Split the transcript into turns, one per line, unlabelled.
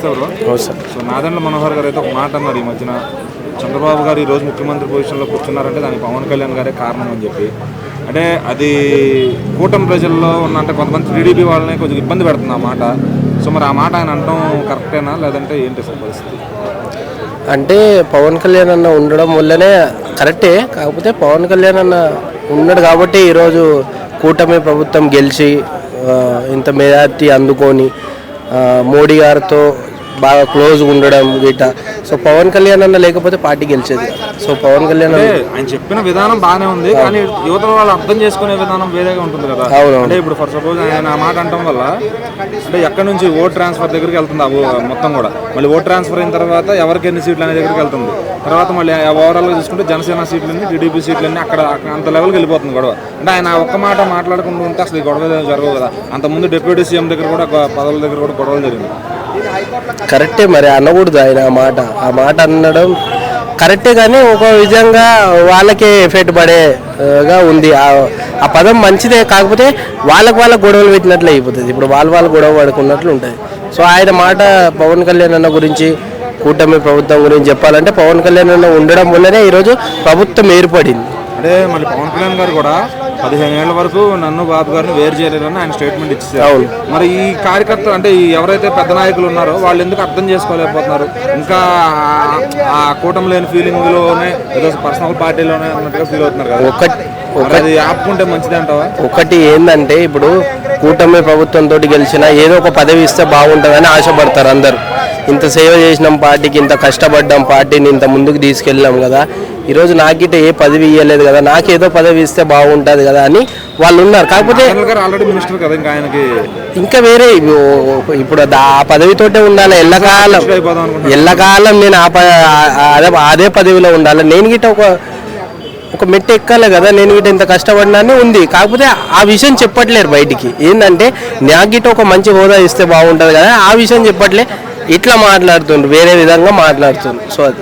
నమస్తే bro. So Nadendla Manohar గారు అయితే ఒక మాట అన్నారు ఈ మధ్యన, చంద్రబాబు గారు ఈరోజు ముఖ్యమంత్రి పొజిషన్లో కూర్చున్నారంటే దానికి పవన్ కళ్యాణ్ గారే కారణం అని చెప్పి. అంటే అది కూటమి ప్రజల్లో ఉన్న అంటే కొంతమంది టీడీపీ వాళ్ళని కొంచెం ఇబ్బంది పెడుతుంది ఆ మాట. సో మరి ఆ మాట ఆయన అనడం కరెక్టేనా లేదంటే ఏంటి సార్ పరిస్థితి?
అంటే పవన్ కళ్యాణ్ అన్న ఉండడం వల్లనే కరెక్టే, కాకపోతే పవన్ కళ్యాణ్ అన్న ఉన్నాడు కాబట్టి ఈరోజు కూటమి ప్రభుత్వం గెలిచి ఇంత మెజార్టీ అందుకొని మోడీ గారితో బాగా క్లోజ్గా ఉండడం గిట్ట. సో పవన్ కళ్యాణ్ అన్న లేకపోతే పార్టీ గెలిచేది. సో పవన్ కళ్యాణ్
ఆయన చెప్పిన విధానం బాగానే ఉంది, కానీ యువత వాళ్ళు అర్థం చేసుకునే విధానం వేరేగా ఉంటుంది కదా. అంటే ఇప్పుడు ఫర్ సపోజ్ ఆయన ఆ మాట అనడం వల్ల అంటే ఎక్కడి నుంచి ఓట్ ట్రాన్స్ఫర్ దగ్గరికి వెళ్తుంది మొత్తం కూడా. మళ్ళీ ఓట్ ట్రాన్స్ఫర్ అయిన తర్వాత ఎవరికి ఎన్ని సీట్లు అనే దగ్గరికి వెళ్తుంది. తర్వాత మళ్ళీ ఓవరాల్గా చూసుకుంటే జనసేన సీట్లన్నీ టీడీపీ సీట్లన్నీ అక్కడ అంత లెవెల్కి వెళ్ళిపోతుంది గొడవ. అంటే ఆయన ఒక్క మాట మాట్లాడకుండా ఉంటే అసలు ఈ గొడవ జరగవు కదా. అంతకుముందు డిప్యూటీ సీఎం దగ్గర కూడా పదవుల దగ్గర కూడా గొడవలు జరిగింది.
కరెక్టే, మరి అనకూడదు ఆయన ఆ మాట అనడం కరెక్టే, కానీ ఒక విధంగా వాళ్ళకే ఎఫెక్ట్ పడేగా ఉంది. ఆ పదం మంచిదే, కాకపోతే వాళ్ళకు గొడవలు పెట్టినట్లు అయిపోతుంది. ఇప్పుడు వాళ్ళు గొడవ పడుకున్నట్లు ఉంటుంది. సో ఆయన మాట పవన్ కళ్యాణ్ అన్న గురించి, కూటమి ప్రభుత్వం గురించి చెప్పాలంటే పవన్ కళ్యాణ్ అన్న ఉండడం వల్లనే ఈరోజు ప్రభుత్వం ఏర్పడింది.
అంటే మళ్ళీ పవన్ కళ్యాణ్ గారు కూడా 15 ఏళ్ల వరకు నన్ను బాబు గారిని వేరు చేయలేదని ఆయన స్టేట్మెంట్ ఇచ్చారు. మరి ఈ కార్యకర్తలు అంటే ఎవరైతే పెద్ద నాయకులు ఉన్నారో వాళ్ళు ఎందుకు అర్థం చేసుకోలేకపోతున్నారు? ఇంకా ఆ కూటమి లేని ఫీలింగ్లోనే ఏదో పర్సనల్ పార్టీలోనే అన్నట్టుగా ఫీల్ అవుతున్నారు కదా. ఒకటి ఆపుకుంటే మంచిది అంటావా?
ఒకటి ఏంటంటే ఇప్పుడు కూటమి ప్రభుత్వంతో గెలిచినా ఏదో ఒక పదవి ఇస్తే బాగుంటుందని ఆశపడతారు అందరూ. ఇంత సేవ చేసినాం పార్టీకి, ఇంత కష్టపడ్డాం, పార్టీని ఇంత ముందుకు తీసుకెళ్ళాం కదా, ఈరోజు నాకిట ఏ పదవి ఇవ్వలేదు కదా, నాకేదో పదవి ఇస్తే బాగుంటుంది కదా అని వాళ్ళు ఉన్నారు. కాకపోతే
ఆల్రెడీ మినిస్టర్ కదా, ఇంకా ఆయనకి
ఇంకా వేరే ఇప్పుడు ఆ పదవితోటే ఉండాలి ఎల్లకాలం నేను అదే పదవిలో ఉండాలి. నేను గిట్ట ఒక మెట్టు ఎక్కాలి కదా, నేను గిట్ట ఇంత కష్టపడినానే ఉంది. కాకపోతే ఆ విషయం చెప్పట్లేరు బయటికి. ఏంటంటే నాకు గిట్ట ఒక మంచి హోదా ఇస్తే బాగుంటుంది కదా, ఆ విషయం చెప్పట్లే. ఇట్లా మాట్లాడుతుండ్రు, వేరే విధంగా మాట్లాడుతుండ్రు. సో అది